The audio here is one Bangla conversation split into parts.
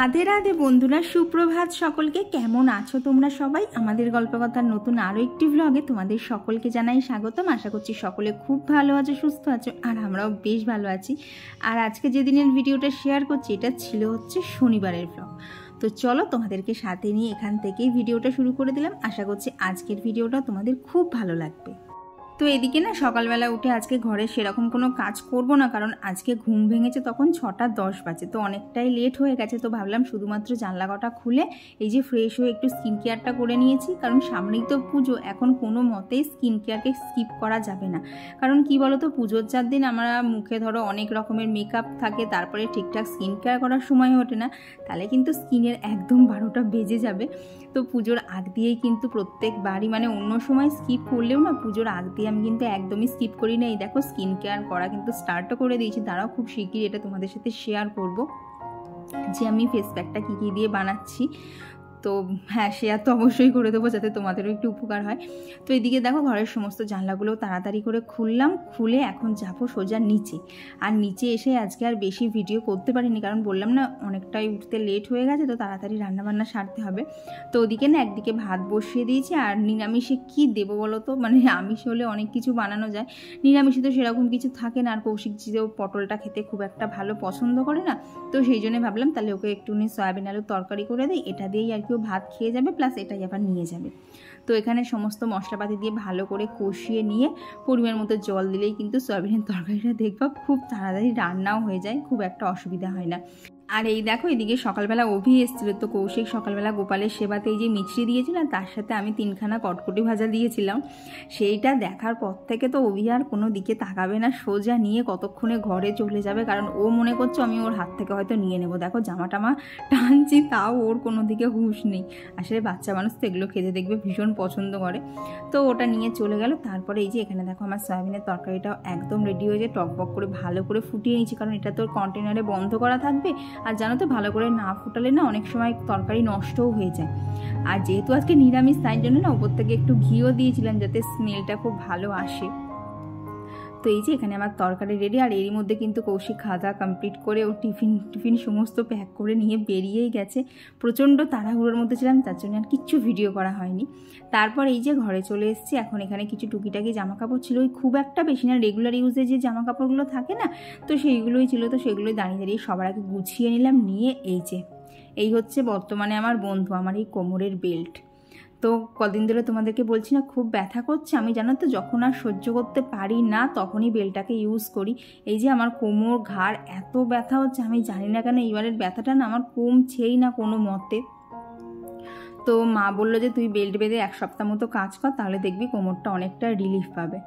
রাধে রাধে বন্ধুরা, সুপ্রভাত সকলকে। কেমন আছো তোমরা সবাই? আমাদের গল্পকথার নতুন আরও একটি ভ্লগে তোমাদের সকলকে জানাই স্বাগতম। আশা করছি সকলে খুব ভালো আছো, সুস্থ আছো, আর আমরাও বেশ ভালো আছি। আর আজকে যেদিনের ভিডিওটা শেয়ার করছি এটা ছিল শনিবারের ভ্লগ। তো চলো তোমাদেরকে সাথে নিয়ে এখান থেকেই ভিডিওটা শুরু করে দিলাম। আশা করছি আজকের ভিডিওটা তোমাদের খুব ভালো লাগবে। তো এদিকে না সকালবেলা উঠে আজকে ঘরে সেরকম কোনো কাজ করব না, কারণ আজকে ঘুম ভেঙেছে তখন 6:10 বাজে, তো অনেকটাই লেট হয়ে গেছে। তো ভাবলাম শুধুমাত্র জানলা কটা খুলে এই যে ফ্রেশ হয়ে একটু স্কিন কেয়ারটা করে নিয়েছি, কারণ সামনেই তো পুজো। এখন কোনো মতেই স্কিন কেয়ারকে স্কিপ করা যাবে না। কারণ কি বলো তো, পুজোর 4 দিন আমরা মুখে ধরো অনেক রকমের মেকআপ থাকে, তারপরে ঠিকঠাক স্কিন কেয়ার করার সময় ওঠে না, তাহলে কিন্তু স্কিনের একদম 12টা বেজে যাবে। তো পুজোর আগ দিয়েই কিন্তু প্রত্যেকবারই, মানে অন্য সময় স্কিপ করলেও না পুজোর আগ দিয়ে আমি কিন্তু একদমই স্কিপ করি না। এই দেখো স্কিন কেয়ার করা কিন্তু স্টার্টও করে দিয়েছি, তারাও খুব শিগগিরই এটা তোমাদের সাথে শেয়ার করব যে আমি ফেস প্যাকটা কী কী দিয়ে বানাচ্ছি। তো হ্যাঁ, শেয়ার তো অবশ্যই করে দেবো যাতে তোমাদেরও একটু উপকার হয়। তো এদিকে দেখো ঘরের সমস্ত জানলাগুলো তাড়াতাড়ি করে খুললাম, খুলে এখন যাবো সোজা নিচে। আর নিচে এসে আজকে আর বেশি ভিডিও করতে পারিনি, কারণ বললাম না অনেকটাই উঠতে লেট হয়ে গেছে, তো তাড়াতাড়ি রান্নাবান্না সারতে হবে। তো ওদিকে না একদিকে ভাত বসিয়ে দিয়েছি, আর নিরামিষে কী দেবো বলো তো, মানে আমিষ হলে অনেক কিছু বানানো যায়, নিরামিষে তো সেরকম কিছু থাকে না। আর কৌশিকজিও পটলটা খেতে খুব একটা ভালো পছন্দ করে না, তো সেই জন্য ভাবলাম তাহলে ওকে একটুখানি সয়াবিন আলুর তরকারি করে দিই, এটা দিয়েই আর কেউ ভাত খেয়ে যাবে, প্লাস এটাই আবার নিয়ে যাবে। তো এখানে সমস্ত মশলাপাতি দিয়ে ভালো করে কষিয়ে নিয়ে পরিমাণ মতো জল দিলেই কিন্তু সয়াবিনের তরকারিটা দেখবা খুব তাড়াতাড়ি রান্নাও হয়ে যায়, খুব একটা অসুবিধা হয় না। আর এই দেখো এদিকে সকালবেলা অভি এসেছিলো, তো কৌশিক সকালবেলা গোপালের সেবাতে এই যে মিছরি দিয়েছিল, তার সাথে আমি 3খানা কটকটি ভাজা দিয়েছিলাম। সেইটা দেখার পর থেকে তো অভি আর কোনো দিকে তাকাবে না, সোজা নিয়ে কতক্ষণে ঘরে চলে যাবে, কারণ ও মনে করছে আমি ওর হাত থেকে হয়তো নিয়ে নেবো। দেখো জামা টামা টানছি, তাও ওর কোনো দিকে হুঁশ নেই। আসলে বাচ্চা মানুষ তো এগুলো খেতে দেখবে ভীষণ পছন্দ করে। তো ওটা নিয়ে চলে গেল। তারপরে এই যে এখানে দেখো আমার সয়াবিনের তরকারিটাও একদম রেডি হয়ে যায়, টকবক করে ভালো করে ফুটিয়ে নিয়েছি, কারণ এটা তো কন্টেনারে বন্ধ করা থাকবে। আর জানো তো ভালো করে না ফুটালে না অনেক সময় তরকারি নষ্টও হয়ে যায়। আর যেহেতু আজকে নিরামিষ, তাই জন্য না উপর থেকে একটু ঘিও দিয়েছিলাম যাতে স্মেলটা খুব ভালো আসে। তো এই যে এখানে আমার তরকারি রেডি। আর এরই মধ্যে কিন্তু কৌশিক খাওয়া দাওয়া কমপ্লিট করে ও টিফিন সমস্ত প্যাক করে নিয়ে বেরিয়েই গেছে। প্রচণ্ড তাড়াহুড়োর মধ্যে ছিলাম, তার জন্য আর কিচ্ছু ভিডিও করা হয়নি। তারপর এই যে ঘরে চলে এসেছি। এখন এখানে কিছু টুকিটাকি জামা কাপড় ছিল, ওই খুব একটা বেশি না, রেগুলার ইউজে যে জামা কাপড়গুলো থাকে না, তো সেইগুলোই ছিল। তো সেগুলোই দাঁড়িয়ে সবার আগে গুছিয়ে নিলাম। নিয়ে এই হচ্ছে বর্তমানে আমার বন্ধু, আমার এই কোমরের বেল্ট। তো কদিন ধরে তোমাদেরকে বলছি না খুব ব্যথা করছে, আমি জানো তো যখন আর সহ্য করতে পারি না তখনই বেলটাকে ইউজ করি। এই যে আমার কোমর ঘাড় এত ব্যথা হচ্ছে, আমি জানি না কেন এইবারের ব্যথাটা না আমার কমছেই না কোনো মতে। তো মা বললো যে তুই বেল্ট বেঁধে 1 সপ্তাহ মতো কাজ কর, তাহলে দেখবি কোমরটা অনেকটা রিলিফ পাবে।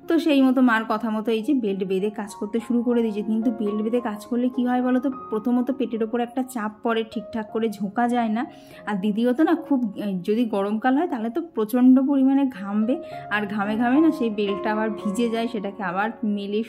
তো সেই মতো মার কথা মতো এই যে বেল্ট বেঁধে কাজ করতে শুরু করে দিয়েছি। কিন্তু বেল্ট বেঁধে কাজ করলে কি হয় বলো তো, প্রথমত পেটের ওপর একটা চাপ পড়ে, ঠিকঠাক করে ঝোঁকা যায় না। আর দ্বিতীয়ত না খুব যদি গরমকাল হয় তাহলে তো প্রচণ্ড পরিমাণে ঘামবে, আর ঘামে না সেই বেল্টটা আবার ভিজে যায়, সেটাকে আবার মেলে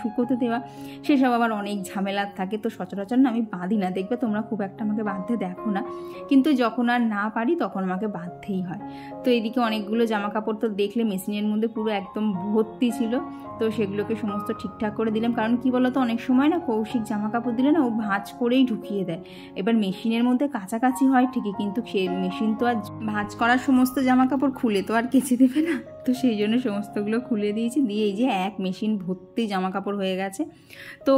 শুকোতে দেওয়া, সেসব আবার অনেক ঝামেলার থাকে। তো সচরাচর না আমি বাঁধি না, দেখবে তোমরা খুব একটা আমাকে বাঁধতে দেখো না, কিন্তু যখন আর না পারি তখন আমাকে বাঁধতেই হয়। তো এদিকে অনেকগুলো জামা কাপড় তো দেখলে মেশিনের মধ্যে পুরো একদম ভর্তি ছিল, তো সেগুলোকে সমস্ত ঠিকঠাক করে দিলাম। কারণ কি বলতো, অনেক সময় না কৌশিক জামা কাপড় দিলে না ও ভাঁজ করেই ঢুকিয়ে দেয়। এবার মেশিনের মধ্যে কাছাকাছি হয় ঠিকই, কিন্তু সে মেশিন তো আর ভাঁজ করার সমস্ত জামা কাপড় খুলে তো আর কেচে দেবে না, তো সেই জন্য সমস্তগুলো খুলে দিয়েছি। দিয়ে এই যে এক মেশিন ভর্তি জামা কাপড় হয়ে গেছে। তো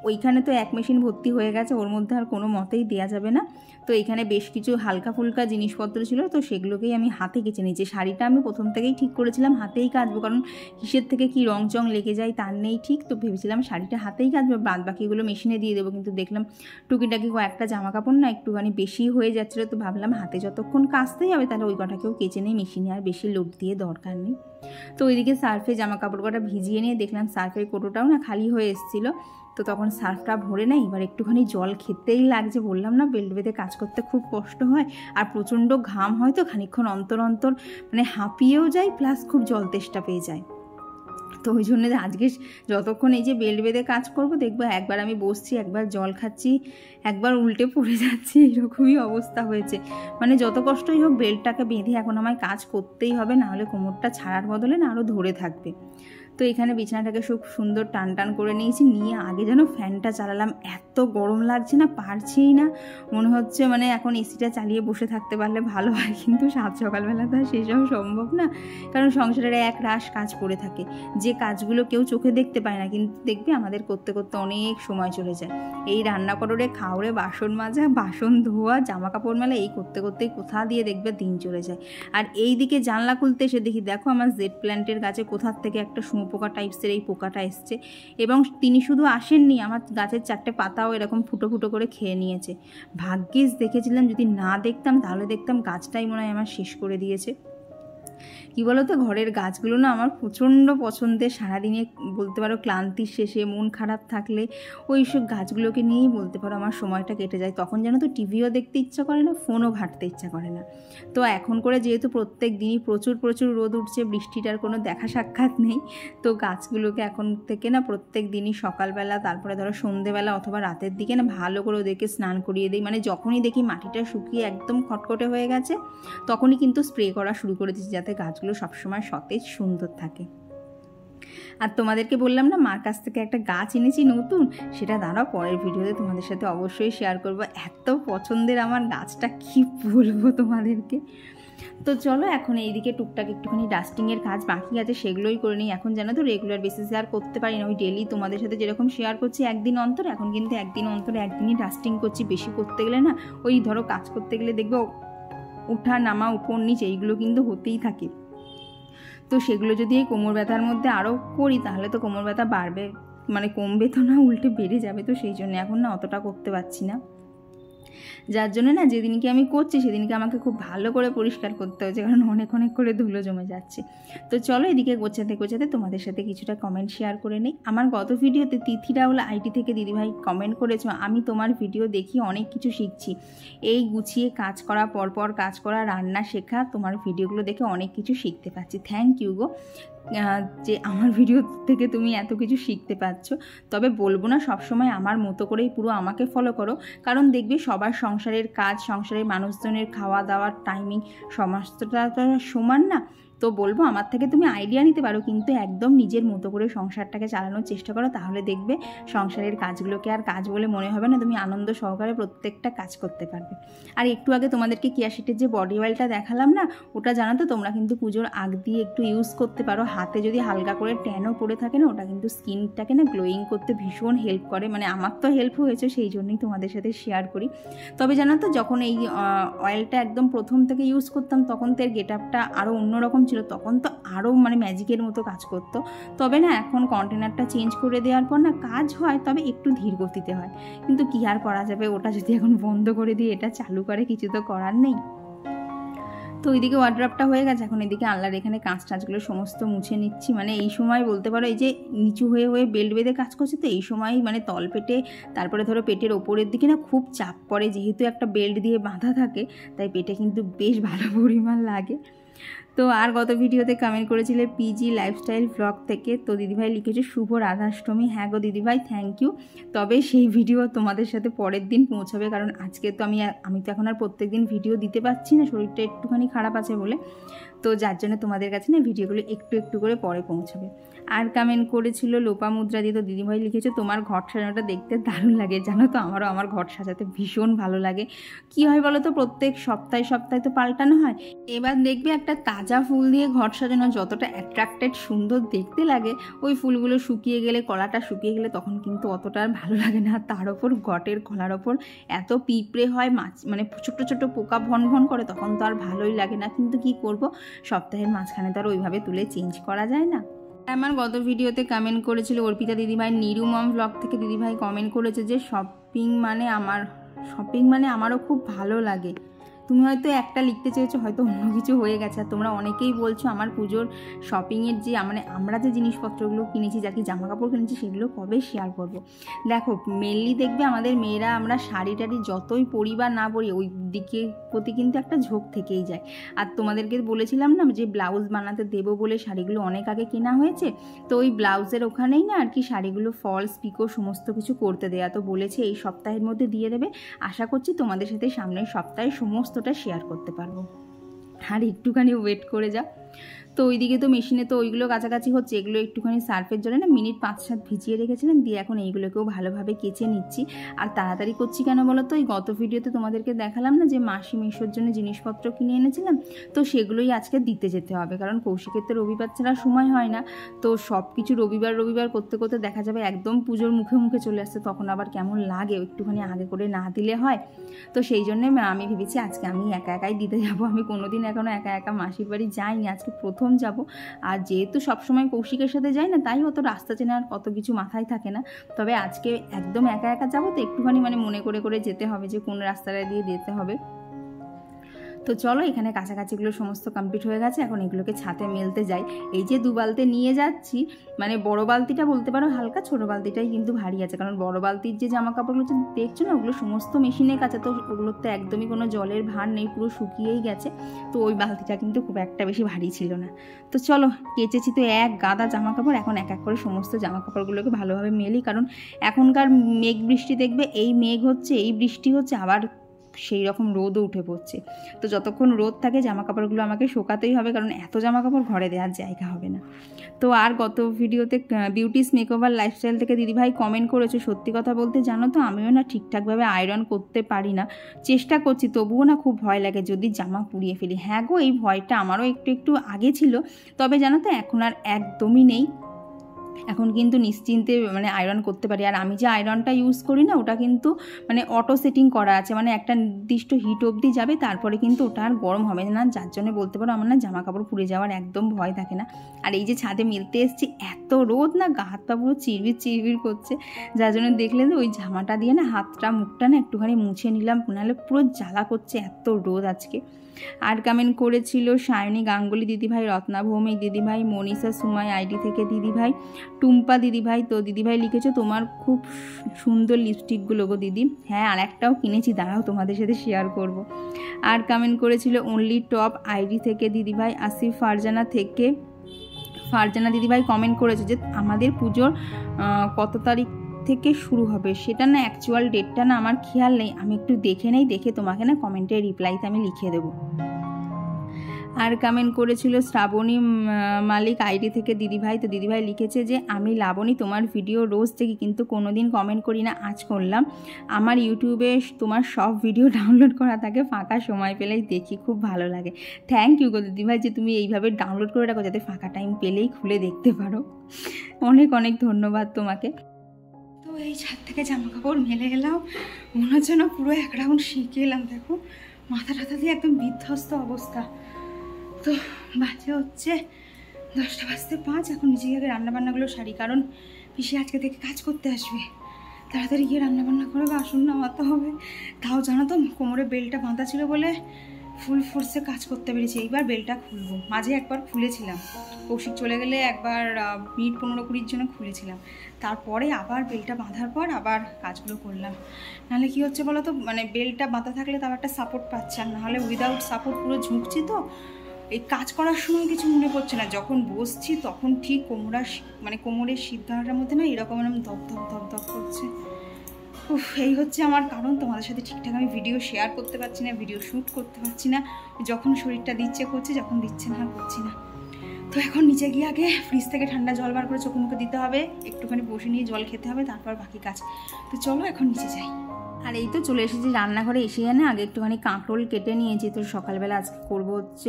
ওইখানে তো এক মেশিন ভর্তি হয়ে গেছে, ওর মধ্যে আর কোনো মতেই দেওয়া যাবে না। তো এখানে বেশ কিছু হালকা ফুলকা জিনিসপত্র ছিল, তো সেগুলোকেই আমি হাতে কেচে নিয়েছি। শাড়িটা আমি প্রথম থেকেই ঠিক করেছিলাম হাতেই কাচবো, কারণ কিসের থেকে কি রং চং লেগে যায় তার নেই ঠিক। তো ভেবেছিলাম শাড়িটা হাতেই কাচবো, বাদ বাকিগুলো মেশিনে দিয়ে দেবো। কিন্তু দেখলাম টুকিটাকি কয়েকটা জামা কাপড় না একটুখানি বেশি হয়ে যাচ্ছিলো, তো ভাবলাম হাতে যতক্ষণ কাচতেই হবে তাহলে ওই কটাকেও কেচে নেই, মেশিনে আর বেশি লোড দিয়ে দরকার নেই। তো ওইদিকে সার্ফে জামা কাপড় কটা ভিজিয়ে নিয়ে দেখলাম সার্ফের কোটোটাও না খালি হয়ে এসেছিলো। তো তখন সার্ফটা ভরে না এবার একটুখানি জল খেতেই লাগছে। বললাম না বেল্ট বেঁধে কাজ করতে খুব কষ্ট হয়, আর প্রচণ্ড ঘাম হয়, তো খানিকক্ষণ অন্তর মানে হাঁপিয়েও যায়, প্লাস খুব জল তেষ্টা পেয়ে যায়। তো ওই জন্য আজকে যতক্ষণ এই যে বেল্ট বেঁধে কাজ করব, দেখবো একবার আমি বসছি, একবার জল খাচ্ছি, একবার উল্টে পড়ে যাচ্ছি, এরকমই অবস্থা হয়েছে। মানে যত কষ্টই হোক বেল্টটাকে বেঁধে এখন আমায় কাজ করতেই হবে, নাহলে কোমরটা ছাড়ার বদলে না আরও ধরে থাকবে। তো এখানে বিছানাটাকে খুব সুন্দর টান টান করে নিয়েছি, নিয়ে আগে যেন ফ্যানটা চালালাম, এত গরম লাগছে না, পারছেই না, মনে হচ্ছে মানে এখন এসিটা চালিয়ে বসে থাকতে পারলে ভালো হয়, কিন্তু সাত সকালবেলা তো আর সেসব সম্ভব না, কারণ সংসারের এক রাশ কাজ পড়ে থাকে, যে কাজগুলো কেউ চোখে দেখতে পায় না, কিন্তু দেখবে আমাদের করতে করতে অনেক সময় চলে যায়। এই রান্না করোরে, খাওয়ারে, বাসন মাজা, বাসন ধোয়া, জামা কাপড় মেলা, এই করতে করতেই কোথা দিয়ে দেখবে দিন চলে যায়। আর এই দিকে জানলা খুলতে এসে দেখি দেখো আমার জেড প্ল্যান্টের গাছে কোথার থেকে একটা শুঁয়োপোকা টাইপসের এই পোকাটা এসছে, এবং তিনি শুধু আসেননি, আমার গাছের 4টে পাতাও এরকম ফুটো ফুটো করে খেয়ে নিয়েছে। ভাগ্যিস দেখেছিলাম, যদি না দেখতাম তাহলে দেখতাম গাছটাই মনে হয় আমার শেষ করে দিয়েছে। কী বলো তো, ঘরের গাছগুলো না আমার প্রচণ্ড পছন্দের, সারাদিনে বলতে পারো ক্লান্তির শেষে মন খারাপ থাকলে ওই সব গাছগুলোকে নিয়েই বলতে পারো আমার সময়টা কেটে যায়। তখন যেন তো টিভিও দেখতে ইচ্ছা করে না, ফোনও ঘাঁটতে ইচ্ছা করে না। তো এখন করে যেহেতু প্রত্যেক দিনই প্রচুর প্রচুর রোদ উঠছে, বৃষ্টিটার কোনো দেখা সাক্ষাৎ নেই, তো গাছগুলোকে এখন থেকে না প্রত্যেক দিনই সকালবেলা, তারপরে ধরো সন্ধেবেলা অথবা রাতের দিকে না ভালো করে ওদেরকে স্নান করিয়ে দিই। মানে যখনই দেখি মাটিটা শুকিয়ে একদম খটখটে হয়ে গেছে, তখনই কিন্তু স্প্রে করা শুরু করে দিচ্ছি, যাতে গাছগুলো সবসময় সতেজ সুন্দর থাকে। আর তোমাদেরকে বললাম না মার কাছ থেকে একটা গাছ এনেছি নতুন, সেটা দাঁড়াও পরের ভিডিওতে তোমাদের সাথে অবশ্যই শেয়ার করবো। এত পছন্দের আমার গাছটা, কি বলবো তোমাদেরকে। তো চলো এখন এইদিকে টুকটাক একটুখানি ডাস্টিংয়ের কাজ বাকি আছে, সেগুলোই করে নিই। এখন জানো তো রেগুলার বেসিসে আর করতে পারি না, ওই ডেলি তোমাদের সাথে যেরকম শেয়ার করছি একদিন অন্তর, এখন কিন্তু একদিন অন্তরে একদিনই ডাস্টিং করছি। বেশি করতে গেলে না, ওই ধরো কাজ করতে গেলে দেখবে উঠা নামা উপর নিচ এইগুলো কিন্তু হতেই থাকে। তো সেগুলো যদি এই কোমর ব্যথার মধ্যে আরও করি তাহলে তো কোমর ব্যথা বাড়বে, মানে কমবে তো না, উল্টে বেড়ে যাবে। তো সেই জন্য এখন না অতটা করতে পারছি না, যার জন্য না যেদিনকে আমি করছি সেদিনকে আমাকে খুব ভালো করে পরিষ্কার করতে হচ্ছে, কারণ অনেক অনেক করে ধুলো জমে যাচ্ছে। তো চলো এদিকে গোছাতে গোছাতে তোমাদের সাথে কিছুটা কমেন্ট শেয়ার করে নিই। আমার গত ভিডিওতে তিথি রাউল আইটি থেকে দিদিভাই কমেন্ট করেছো, আমি তোমার ভিডিও দেখি অনেক কিছু শিখছি, এই গুছিয়ে কাজ করা, পরপর কাজ করা, রান্না শেখা, তোমার ভিডিওগুলো দেখে অনেক কিছু শিখতে পাচ্ছি। থ্যাংক ইউ গো, যে আমার ভিডিও থেকে তুমি এত কিছু শিখতে পাচ্ছ। তবে বলবো না সবসময় আমার মতো করেই পুরো আমাকে ফলো করো, কারণ দেখবে সবার সংসারের কাজ, সংসারের মানুষজনের খাওয়া দাওয়ার টাইমিং সমস্তটা তো সমান না। তো বলবো আমার থেকে তুমি আইডিয়া নিতে পারো, কিন্তু একদম নিজের মতো করে সংসারটাকে চালানোর চেষ্টা করো, তাহলে দেখবে সংসারের কাজগুলোকে আর কাজ বলে মনে হবে না, তুমি আনন্দ সহকারে প্রত্যেকটা কাজ করতে পারবে। আর একটু আগে তোমাদেরকে কেয়াশিটের যে বডি অয়েলটা দেখালাম না, ওটা জানো তো তোমরা কিন্তু পুজোর আগ দিয়ে একটু ইউজ করতে পারো। হাতে যদি হালকা করে ট্যানও পড়ে থাকে না, ওটা কিন্তু স্কিনটাকে না গ্লোয়িং করতে ভীষণ হেল্প করে। মানে আমার তো হেল্প হয়েছে, সেই জন্যই তোমাদের সাথে শেয়ার করি। তবে জানো তো যখন এই অয়েলটা একদম প্রথম থেকে ইউজ করতাম, তখন তো এর গেট আপটা আরও অন্যরকম ছিল, তখন তো আরও মানে ম্যাজিকের মতো কাজ করতো। তবে না এখন কন্টেনারটা চেঞ্জ করে দেওয়ার পর না কাজ হয়, তবে একটু ধীর গতিতে হয়, কিন্তু কি আর করা যাবে, ওটা যদি এখন বন্ধ করে দিয়ে এটা চালু করে কিছু তো করার নেই। তো ওইদিকে ওয়ার্ড্রপটা হয়ে গেছে, এখন এদিকে আনলার এখানে কাঁচ টাচগুলো সমস্ত মুছে নিচ্ছি। মানে এই সময় বলতে পারো এই যে নিচু হয়ে হয়ে বেল্ট বেঁধে কাজ করছে, তো এই সময় মানে তল পেটে, তারপরে ধরো পেটের ওপরের দিকে না খুব চাপ পড়ে, যেহেতু একটা বেল্ট দিয়ে বাঁধা থাকে, তাই পেটে কিন্তু বেশ ভালো পরিমাণ লাগে। তো আর গত ভিডিওতে কমেন্ট করেছিলে পিজি লাইফস্টাইল ব্লগ থেকে, তো দিদিভাই লিখেছে শুভ রাধাষ্টমী। হ্যাঁ গো দিদিভাই, থ্যাংক ইউ। তবে সেই ভিডিও তোমাদের সাথে পরের দিন পৌঁছাবে, কারণ আজকে তো আমি তো এখন আর প্রত্যেক দিন ভিডিও দিতে পারছি না, শরীরটা একটুখানি খারাপ আছে বলে, তো যার জন্য তোমাদের কাছে না ভিডিওগুলো একটু একটু করে পরে পৌঁছাবে। আর কমেন্ট করেছিল লোপা মুদ্রা দিয়ে, তো দিদিভাই লিখেছে তোমার ঘর সাজানোটা দেখতে দারুণ লাগে। জানো তো আমারও আমার ঘর সাজাতে ভীষণ ভালো লাগে। কি হয় বলো তো, প্রত্যেক সপ্তাহে সপ্তাহে তো পাল্টানো হয়, এবার দেখবে একটা তাজা ফুল দিয়ে ঘর সাজানো যতটা অ্যাট্রাক্টেড সুন্দর দেখতে লাগে, ওই ফুলগুলো শুকিয়ে গেলে, কলাটা শুকিয়ে গেলে তখন কিন্তু অতটা আর ভালো লাগে না। তার ওপর ঘটের কলার ওপর এত পিঁপড়ে হয়, মাছ মানে ছোট্ট ছোট্ট পোকা ভন ভন করে, তখন তো আর ভালোই লাগে না। কিন্তু কি করব, সপ্তাহের মাঝখানে তো আর ওইভাবে তুলে চেঞ্জ করা যায় না। আমার গত ভিডিওতে কমেন্ট করেছিল অর্পিতা দিদিভাই, নিরুমম ব্লগ থেকে দিদিভাই কমেন্ট করেছে যে শপিং মানে আমারও খুব ভালো লাগে। তুমি হয়তো একটা লিখতে চেয়েছো, হয়তো অন্য কিছু হয়ে গেছে। আর তোমরা অনেকেই বলছো আমার পুজোর শপিংয়ের যে মানে আমরা যে জিনিসপত্রগুলো কিনেছি, যা কি জামা কাপড় কিনেছি, সেগুলো কবে শেয়ার করব। দেখো মেনলি দেখবে আমাদের মেয়েরা আমরা শাড়ি টাড়ি যতই পরি বা না পরি, ওই দিকে প্রতি কিন্তু একটা ঝোঁক থেকেই যায়। আর তোমাদেরকে বলেছিলাম না যে ব্লাউজ বানাতে দেবো বলে শাড়িগুলো অনেক আগে কেনা হয়েছে, তো ওই ব্লাউজের ওখানেই না আর কি শাড়িগুলো ফলস পিকো সমস্ত কিছু করতে দেয়া, তো বলেছে এই সপ্তাহের মধ্যে দিয়ে দেবে। আশা করছি তোমাদের সাথে সামনের সপ্তাহে সমস্তটা শেয়ার করতে পারবো, আর একটুখানি ওয়েট করে যাও। তো ওইদিকে তো মেশিনে তো ওইগুলো কাছাকাছি হচ্ছে, এগুলো একটুখানি সার্ফের জলে না মিনিট 5-7 ভিজিয়ে রেখেছিলাম, দিয়ে এখন এইগুলোকেও ভালোভাবে কেচে নিচ্ছি। আর তাড়াতাড়ি করছি কেন বলো তো, এই গত ভিডিওতে তোমাদেরকে দেখালাম না যে মাসি মেশোর জন্য জিনিসপত্র কিনে এনেছিলাম, তো সেগুলোই আজকে দিতে যেতে হবে, কারণ কৌশিকের তো রবিবার ছাড়া সময় হয় না। তো সব কিছু রবিবার করতে করতে দেখা যাবে একদম পুজোর মুখে মুখে চলে আসছে, তখন আবার কেমন লাগে, একটুখানি আগে করে না দিলে হয়। তো সেই জন্যে আমি ভেবেছি আজকে আমি একা একাই দিতে যাব। আমি কোনোদিন এখনও একা একা মাসির বাড়ি যাইনি, আজকে প্রথম যাব। আর যেহেতু সবসময় কৌশিকের সাথে যাই না, তাই অত রাস্তা চেনার কত কিছু মাথায় থাকে না। তবে আজকে একদম একা একা যাবো, তো একটুখানি মনে করে করে যেতে হবে যে কোন রাস্তাটা দিয়ে যেতে হবে। তো চলো, এখানে কাছাকাছিগুলো সমস্ত কমপ্লিট হয়ে গেছে, এখন এগুলোকে ছাদে মেলতে যাই। এই যে 2 বালতি নিয়ে যাচ্ছি, বড় বালতিটা বলতে পারো হালকা, ছোট বালতিটাই কিন্তু ভারী আছে, কারণ বড় বালতির যে জামা কাপড়গুলো দেখছো না, ওগুলো সমস্ত মেশিনের কাছে, তো ওগুলোতে একদমই কোনো জলের ভার নেই, পুরো শুকিয়েই গেছে। তো ওই বালতিটা কিন্তু খুব একটা বেশি ভারী ছিল না। তো চলো, কেচেছি তো এক গাদা জামা কাপড়, এখন এক এক করে সমস্ত জামা কাপড়গুলোকে ভালোভাবে মেলি, কারণ এখনকার মেঘ বৃষ্টি দেখবে, এই মেঘ হচ্ছে, এই বৃষ্টি হচ্ছে, আবার সেই রকম রোদও উঠে পড়ছে। তো যতক্ষণ রোদ থাকে জামা কাপড়গুলো আমাকে শোকাতেই হবে, কারণ এত জামা কাপড় ঘরে দেওয়ার জায়গা হবে না। তো আর গত ভিডিওতে বিউটিস মেকওভার লাইফস্টাইল থেকে দিদিভাই কমেন্ট করেছে, সত্যি কথা বলতে জানো তো, আমিও না ঠিকঠাকভাবে আয়রন করতে পারি না, চেষ্টা করছি, তবুও না খুব ভয় লাগে যদি জামা পুড়িয়ে ফেলি। হ্যাঁ গো, এই ভয়টা আমারও একটু আগে ছিল, তবে জানো তো এখন আর একদমই নেই। এখন কিন্তু নিশ্চিন্তে আয়রন করতে পারি। আর আমি যে আয়রনটা ইউজ করি না, ওটা কিন্তু অটো সেটিং করা আছে, একটা নির্দিষ্ট হিট অবধি যাবে, তারপরে কিন্তু ওটা আর গরম হবে না, যার জন্য বলতে পারো আমার না জামা কাপড় পুড়ে যাওয়ার একদম ভয় থাকে না। আর এই যে ছাদে মেলতে এসেছি, এত রোদ না, গা হাত পা পুরো চিরবির করছে, যার জন্য দেখলে যে ওই জামাটা দিয়ে না হাতটা মুখটা না একটুখানি মুছে নিলাম, নাহলে পুরো জ্বালা করছে, এত রোদ আজকে। আর কমেন্ট করেছিল সায়নী গাঙ্গুলি দিদিভাই, রত্না ভৌমিক দিদিভাই, মনীষা সুমাই আইডি থেকে দিদিভাই, টুম্পা দিদিভাই। তো দিদিভাই লিখেছো, তোমার খুব সুন্দর লিপস্টিকগুলো গো দিদি। হ্যাঁ, আর একটাও কিনেছি, দাঁড়াও তোমাদের সাথে শেয়ার করব। আর কমেন্ট করেছিল অনলি টপ আইডি থেকে দিদিভাই, আসিফ ফারজানা দিদিভাই কমেন্ট করেছে যে আমাদের পুজোর কত তারিখ থেকে শুরু হবে, সেটা না অ্যাকচুয়াল ডেটটা না আমার খেয়াল নেই, আমি একটু দেখে নেই, দেখে তোমাকে না কমেন্টের রিপ্লাইতে আমি লিখে দেবো। আর কমেন্ট করেছিল শ্রাবণী মালিক আইডি থেকে দিদিভাই। তো দিদিভাই লিখেছে যে আমি লাবণী, তোমার ভিডিও রোজ দেখি, কিন্তু কোনোদিন কমেন্ট করি না, আজ করলাম। আমার ইউটিউবে তোমার সব ভিডিও ডাউনলোড করা থাকে, ফাঁকা সময় পেলেই দেখি, খুব ভালো লাগে। থ্যাংক ইউ গো দিদিভাই যে তুমি এইভাবে ডাউনলোড করে রাখো, যাতে ফাঁকা টাইম পেলেই খুলে দেখতে পারো। অনেক অনেক ধন্যবাদ তোমাকে। তো এই ছাদ থেকে জামা কাপড় মেলে এলাম, মনে হচ্ছে না পুরো এক রাউন্ড শিখে এলাম। দেখো মাথা টাথা দিয়ে একদম বিধ্বস্ত অবস্থা। তো বাজে হচ্ছে 10:05, এখন নিজে গিয়ে রান্নাবান্নাগুলো সারি, কারণ পিসি আজকে থেকে কাজ করতে আসবে, তাড়াতাড়ি গিয়ে রান্নাবান্না করে বাসন নামাতে হবে। তাও জানো তো, কোমরে বেল্টটা বাঁধা ছিল বলে ফুল ফোর্সে কাজ করতে পেরেছি। এইবার বেল্টটা খুলবো, মাঝে একবার খুলেছিলাম, কৌশিক চলে গেলে একবার মিনিট 15-20 জন্য খুলেছিলাম, তারপরে আবার বেল্টটা বাঁধার পর আবার কাজগুলো করলাম। নাহলে কী হচ্ছে বলো তো, বেল্টটা বাঁধা থাকলে তার একটা সাপোর্ট পাচ্ছে, আর নাহলে উইদাউট সাপোর্ট পুরো ঝুঁকছি, তো এই কাজ করার সময় কিছু মনে পড়ছে না, যখন বসছি তখন ঠিক কোমরের সিদ্ধাটার মধ্যে না এরকম ধপ ধপ করছে। এই হচ্ছে আমার কারণ, তোমাদের সাথে ঠিকঠাক আমি ভিডিও শেয়ার করতে পারছি না, ভিডিও শ্যুট করতে পারছি না, যখন শরীরটা দিচ্ছে করছি, যখন দিচ্ছে না করছি না। তো এখন নিচে গিয়ে আগে ফ্রিজ থেকে ঠান্ডা জল বার করে চোখ মুখে দিতে হবে, একটুখানি বসে নিয়ে জল খেতে হবে, তারপর বাকি কাজ। তো চলো এখন নিচে যাই। আর এই তো চলে এসেছি রান্নাঘরে, এসে না আগে একটুখানি কাঁকরোল কেটে নিয়েছি। তো সকালবেলা আজকে করবো হচ্ছে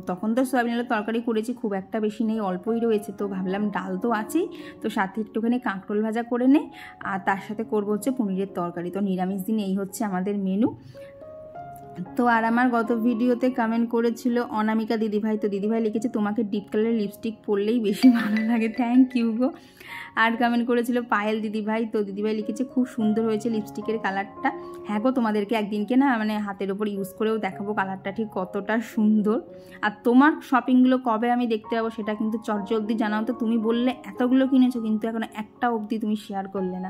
তখন তো সয়াবিন আলুর তরকারি করেছি, খুব একটা বেশি নেই, অল্পই রয়েছে, তো ভাবলাম ডাল তো আছেই, তো সাথে একটুখানি কাঁকরোল ভাজা করে নেই, আর তার সাথে করবো হচ্ছে পনিরের তরকারি। তো নিরামিষ দিন এই হচ্ছে আমাদের মেনু। তো আর আমার গত ভিডিওতে কমেন্ট করেছিল অনামিকা দিদিভাই। তো দিদিভাই লিখেছে তোমাকে ডিপ কালারের লিপস্টিক পরলেই বেশি ভালো লাগে। থ্যাংক ইউ গো। আর কমেন্ট করেছিল পায়েল দিদিভাই। তো দিদিভাই লিখেছে খুব সুন্দর হয়েছে লিপস্টিকের কালারটা। হ্যাঁ গো, তোমাদেরকে একদিনকে না হাতের ওপর ইউজ করেও দেখাবো কালারটা ঠিক কতটা সুন্দর। আর তোমার শপিংগুলো কবে আমি দেখতে পাবো সেটা কিন্তু চটজলদি জানাও। তো তুমি বললে এতগুলো কিনেছো, কিন্তু এখন একটা অবধি তুমি শেয়ার করলে না।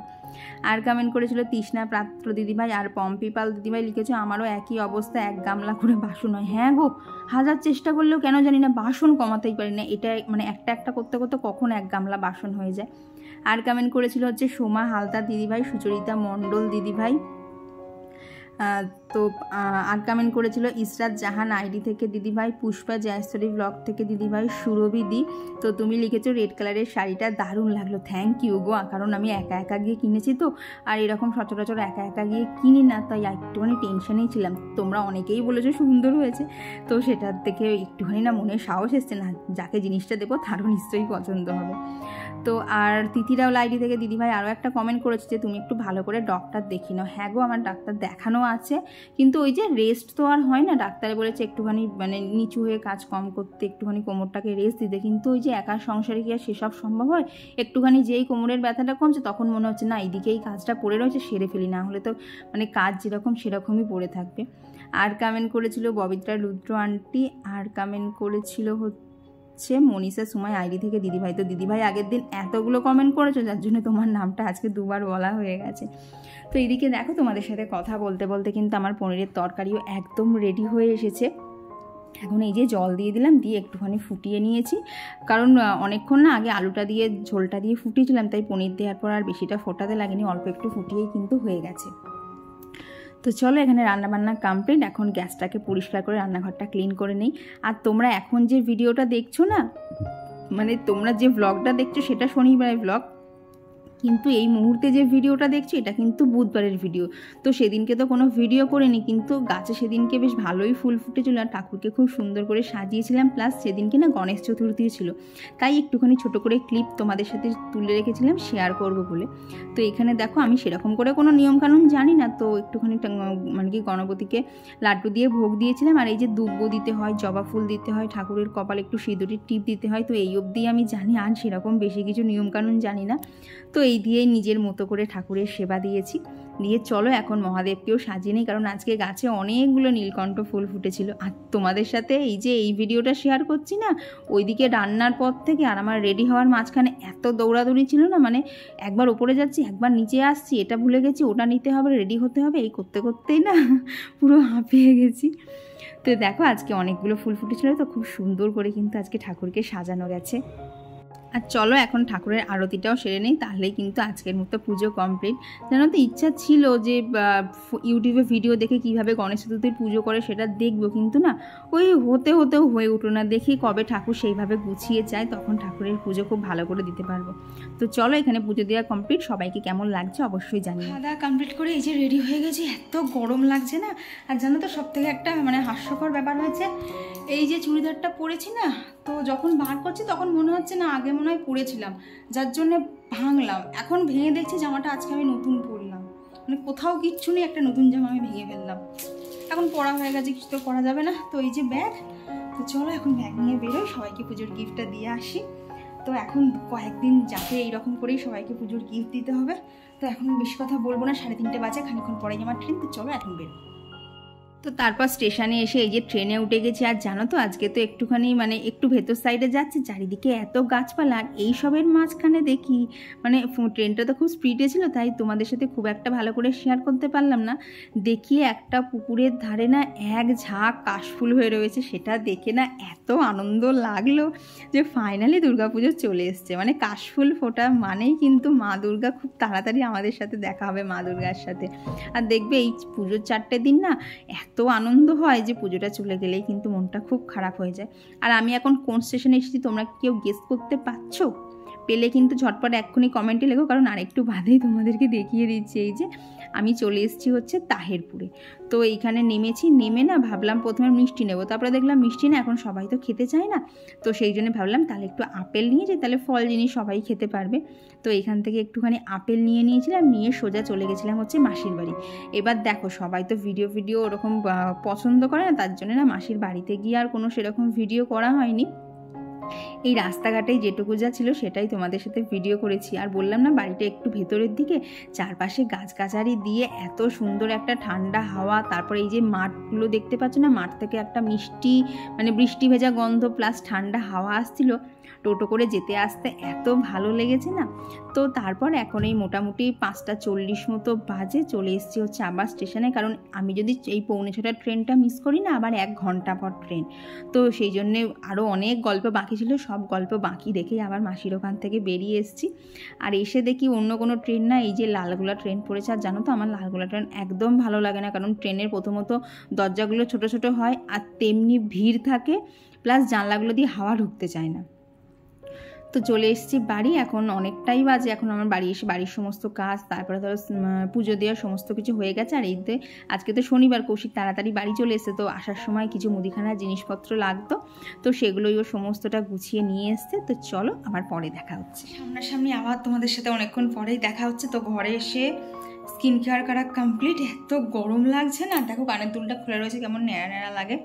আর কমেন্ট করেছিল তৃষ্ণা পাত্র দিদিভাই। আর পম্পি পাল দিদিভাই লিখেছো আমারও একই অবস্থা, 1 গামলা করে বাসন হয়। হ্যাঁ গো, হাজার চেষ্টা করলেও কেন জানি না বাসন কমাতেই পারি না, এটা একটা করতে করতে কখন 1 গামলা বাসন হয়ে যায়। আর কমেন্ট করেছিল হচ্ছে সোমা হালদার দিদিভাই, সুচরিতা মণ্ডল দিদিভাই। তো আর কমেন্ট করেছিল ইসরাত জাহান আইডি থেকে দিদিভাই, পুষ্পা জয়শ্বরী ব্লগ থেকে দিদিভাই, সুরভিদি। তো তুমি লিখেছো রেড কালারের শাড়িটা দারুণ লাগলো, থ্যাংক ইউ গো। কারণ আমি একা একা গিয়ে কিনেছি তো, আর এরকম সচরাচর একা একা গিয়ে কিনি না, তাই একটুখানি টেনশনেই ছিলাম। তোমরা অনেকেই বলেছো সুন্দর হয়েছে, তো সেটার থেকে একটুখানি না মনে সাহস এসছে না, যাকে জিনিসটা দেবো তারও নিশ্চয়ই পছন্দ হবে। তো আর তিথিরাও আইডি থেকে দিদিভাই আরও একটা কমেন্ট করেছে যে তুমি একটু ভালো করে ডক্টর দেখি নাও। হ্যাঁ গো, আমার ডাক্তার দেখানো আছে, কিন্তু ওই যে রেস্ট তো আর হয় না। ডাক্তারে বলেছে একটুখানি মানে নিচু হয়ে কাজ কম করতে, একটুখানি কোমরটাকে রেস্ট দিতে, কিন্তু ওই যে একা সংসারে কি আর সেসব সম্ভব হয়? একটুখানি যেই কোমরের ব্যথাটা কমছে তখন মনে হচ্ছে না এইদিকেই কাজটা পড়ে রয়েছে, সেরে ফেলি, না হলে তো মানে কাজ যেরকম সেরকমই পড়ে থাকবে। আর কমেন্ট করেছিল ববিত্রা রুদ্র আন্টি, আর কমেন্ট করেছিল হচ্ছে মনীষা সুমাই আইডি থেকে দিদিভাই। তো দিদিভাই আগের দিন এতগুলো কমেন্ট করেছো, যার জন্য তোমার নামটা আজকে দুবার বলা হয়ে গেছে। তো এদিকে দেখো তোমাদের সাথে কথা বলতে বলতে কিন্তু আমার পনিরের তরকারিও একদম রেডি হয়ে এসেছে। এখন এই যে জল দিয়ে দিলাম, দিয়ে একটুখানি ফুটিয়ে নিয়েছি, কারণ অনেকক্ষণ না আগে আলুটা দিয়ে ঝোলটা দিয়ে ফুটিয়েছিলাম, তাই পনির দেওয়ার পর আর বেশিটা ফোটাতে লাগেনি, অল্প একটু ফুটিয়েই কিন্তু হয়ে গেছে। তো চলো এখানে রান্নাবান্না কমপ্লিট, এখন গ্যাসটাকে পরিষ্কার করে রান্নাঘরটা ক্লিন করে নিই। আর তোমরা এখন যে ভিডিওটা দেখছো না, মানে তোমরা যে ব্লগটা দেখছো সেটা শনিবারের ব্লগ, কিন্তু এই মুহূর্তে যে ভিডিওটা দেখছি এটা কিন্তু বুধবারের ভিডিও। তো সেদিনকে তো কোনো ভিডিও করিনি, কিন্তু গাছে সেদিনকে বেশ ভালোই ফুল ফুটেছিল আর ঠাকুরকে খুব সুন্দর করে সাজিয়েছিলাম, প্লাস সেদিনকে না গণেশ চতুর্থী ছিল, তাই একটুখানি ছোট করে ক্লিপ তোমাদের সাথে তুলে রেখেছিলাম শেয়ার করব বলে। তো এখানে দেখো আমি সেরকম করে কোনো নিয়মকানুন জানি না, তো একটুখানি মানে কি গণপতিকে লাড্ডু দিয়ে ভোগ দিয়েছিলাম। আর এই যে দুব্বো দিতে হয়, জবা ফুল দিতে হয়, ঠাকুরের কপালে একটু সিঁদুরের টিপ দিতে হয়, তো এই অবধি আমি জানি, আর সেরকম বেশি কিছু নিয়মকানুন জানি না। তো এই দিয়েই নিজের মতো করে ঠাকুরের সেবা দিয়েছি। দিয়ে চলো এখন মহাদেবকেও সাজিয়ে নিই, কারণ আজকে গাছে অনেকগুলো নীলকণ্ঠ ফুল ফুটেছিল। আর তোমাদের সাথে এই যে এই ভিডিওটা শেয়ার করছি না, ওইদিকে রান্নার পর থেকে আর আমার রেডি হওয়ার মাঝখানে এত দৌড়াদৌড়ি ছিল না, মানে একবার ওপরে যাচ্ছি একবার নিচে আসছি, এটা ভুলে গেছি ওটা নিতে হবে, রেডি হতে হবে, এই করতে করতেই না পুরো হাঁপিয়ে গেছি। তো দেখো আজকে অনেকগুলো ফুল ফুটেছিল, তো খুব সুন্দর করে কিন্তু আজকে ঠাকুরকে সাজানো গেছে। আর চলো এখন ঠাকুরের আরতিটাও সেরে নেই, তাহলেই কিন্তু আজকের মতো পুজো কমপ্লিট। জানো তো ইচ্ছা ছিল যে ইউটিউবে ভিডিও দেখে কিভাবে গণেশ চতুর্থীর পুজো করে সেটা দেখবো, কিন্তু না ওই হতেও হয়ে উঠলো না। দেখি কবে ঠাকুর সেইভাবে গুছিয়ে যায়, তখন ঠাকুরের পুজো খুব ভালো করে দিতে পারবো। তো চলো এখানে পুজো দেওয়া কমপ্লিট, সবাইকে কেমন লাগছে অবশ্যই জানি। খাওয়া দাওয়া কমপ্লিট করে এই যে রেডি হয়ে গেছি, এত গরম লাগছে না। আর জানো তো সব থেকে একটা মানে হাস্যকর ব্যাপার হয়েছে, এই যে চুড়িদারটা পরেছি না, তো যখন বার করছি তখন মনে হচ্ছে না আগে মনে হয় পরেছিলাম, যার জন্য ভাঙলাম। এখন ভেঙে দেখছি জামাটা আজকে আমি নতুন পরলাম, মানে কোথাও কিচ্ছু নেই, একটা নতুন জামা আমি ভেঙে ফেললাম। এখন পরা হয়ে গেছে, কিছু তো করা যাবে না। তো এই যে ব্যাগ, তো চলো এখন ব্যাগ নিয়ে বেরোই, সবাইকে পুজোর গিফটটা দিয়ে আসি। তো এখন কয়েকদিন যাতে এইরকম করেই সবাইকে পুজোর গিফট দিতে হবে। তো এখন বেশি কথা বলবো না, 3:30 বাজে, খানিক্ষণ পরেই আমার ট্রেন। তো চলো এখন বেরো। তো তারপর স্টেশনে এসে এই যে ট্রেনে উঠে গেছি। আর জানো তো আজকে তো একটুখানি মানে একটু ভেতর সাইডে যাচ্ছে, চারিদিকে এত গাছপালা, আর এইসবের মাঝখানে দেখি মানে ট্রেনটা তো খুব স্পিডে ছিল, তাই তোমাদের সাথে খুব একটা ভালো করে শেয়ার করতে পারলাম না। দেখি একটা পুকুরের ধারে না এক ঝাঁক কাশফুল হয়ে রয়েছে, সেটা দেখে না এত আনন্দ লাগলো যে ফাইনালি দুর্গাপুজো চলে এসছে। মানে কাশফুল ফোটা মানেই কিন্তু মা দুর্গা খুব তাড়াতাড়ি আমাদের সাথে দেখা হবে, মা দুর্গার সাথে। আর দেখবে এই পুজোর 4টে দিন না এত আনন্দ হয় যে পুজোটা চলে গেলেই কিন্তু মনটা খুব খারাপ হয়ে যায়। আর আমি এখন কোন স্টেশনে এসেছি তোমরা কেউ গেস করতে পারছো? পেলে কিন্তু ঝটপট এক্ষুনি কমেন্টে লেখো, কারণ আরেকটু বাদেই তোমাদেরকে দেখিয়ে দিচ্ছি। এই যে আমি চলে এসেছি হচ্ছে তাহেরপুরে। তো এইখানে নেমেছি, নেমে না ভাবলাম প্রথমে মিষ্টি নেবো, তারপরে দেখলাম মিষ্টি না, এখন সবাই তো খেতে চায় না, তো সেই জন্য ভাবলাম তাহলে একটু আপেল নিয়ে যাই, তাহলে ফল জিনিস সবাই খেতে পারবে। তো এখান থেকে একটুখানি আপেল নিয়ে নিয়েছিলাম, নিয়ে সোজা চলে গেছিলাম হচ্ছে মাসির বাড়ি। এবার দেখো সবাই তো ভিডিও ওরকম পছন্দ করে না, তার জন্য না মাসির বাড়িতে গিয়ে আর কোনো সেরকম ভিডিও করা হয়নি। এই রাস্তাঘাটেই যেটুকু যা ছিল সেটাই তোমাদের সাথে ভিডিও করেছি। আর বললাম না বাড়িটা একটু ভেতরের দিকে, চারপাশে গাছগাছালি দিয়ে এত সুন্দর একটা ঠান্ডা হাওয়া, তারপরে এই যে মাঠগুলো দেখতে পাচ্ছ না, মাঠ থেকে একটা মিষ্টি মানে বৃষ্টি ভেজা গন্ধ প্লাস ঠান্ডা হাওয়া আসছিল। টোটো করে যেতে আসতে এত ভালো লেগেছে না। তো তারপর এখন এই মোটামুটি 5:40 মতো বাজে, চলে এসেছি হচ্ছে আবার স্টেশনে, কারণ আমি যদি এই 5:45 ট্রেনটা মিস করি না, আবার 1 ঘন্টা পর ট্রেন। তো সেই জন্যে আরও অনেক গল্প বাকি ছিল, ছিল, সব গল্প বাকি রেখেই আবার মাসির ওখান থেকে বেরিয়ে এসেছি। আর এসে দেখি অন্য কোনো ট্রেন না, এই যে লালগোলা ট্রেন পড়েছে। আর জানো তো আমার লালগোলা ট্রেন একদম ভালো লাগে না, কারণ ট্রেনের প্রথমত দরজাগুলো ছোট ছোট হয়, আর তেমনি ভিড় থাকে, প্লাস জানলাগুলো দিয়ে হাওয়া ঢুকতে চায় না। তো চলে এসেছি বাড়ি, এখন অনেকটাই বাজে। এখন আমার বাড়ি এসে বাড়ির সমস্ত কাজ, তারপরে ধরো পুজো দেওয়ার সমস্ত কিছু হয়ে গেছে। আর এইতে আজকে তো শনিবার, কৌশিক তাড়াতাড়ি বাড়ি চলে এসেছে, তো আসার সময় কিছু মুদিখানার জিনিসপত্র লাগতো, তো সেগুলোই ও সমস্তটা গুছিয়ে নিয়ে এসছে। তো চলো আবার পরে দেখা হচ্ছে, সামনাসামনি আবার তোমাদের সাথে অনেকক্ষণ পরেই দেখা হচ্ছে। তো ঘরে এসে স্কিন কেয়ার করা কমপ্লিট। এত গরম লাগছে না, দেখো কানের দুলটা খুলে রয়েছে, কেমন ন্যাড়া ন্যাড়া লাগে।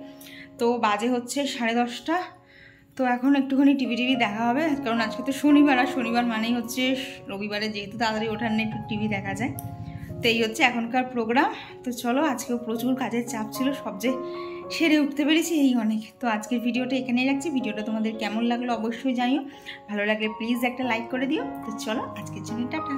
তো বাজে হচ্ছে 10:30। তো এখন একটুখানি টিভি দেখা হবে, কারণ আজকে তো শনিবার, আর শনিবার মানেই হচ্ছে রবিবারে যেহেতু তাড়াতাড়ি ওঠার নেই, একটু টিভি দেখা যায়। তো এই হচ্ছে এখনকার প্রোগ্রাম। তো চলো, আজকেও প্রচুর কাজের চাপ ছিল, সব যে সেরে উঠতে পেরেছি এই অনেক। তো আজকের ভিডিওটা এখানেই রাখছি। ভিডিওটা তোমাদের কেমন লাগলো অবশ্যই জানিও, ভালো লাগলে প্লিজ একটা লাইক করে দিও। তো চলো আজকের জন্য টাটা।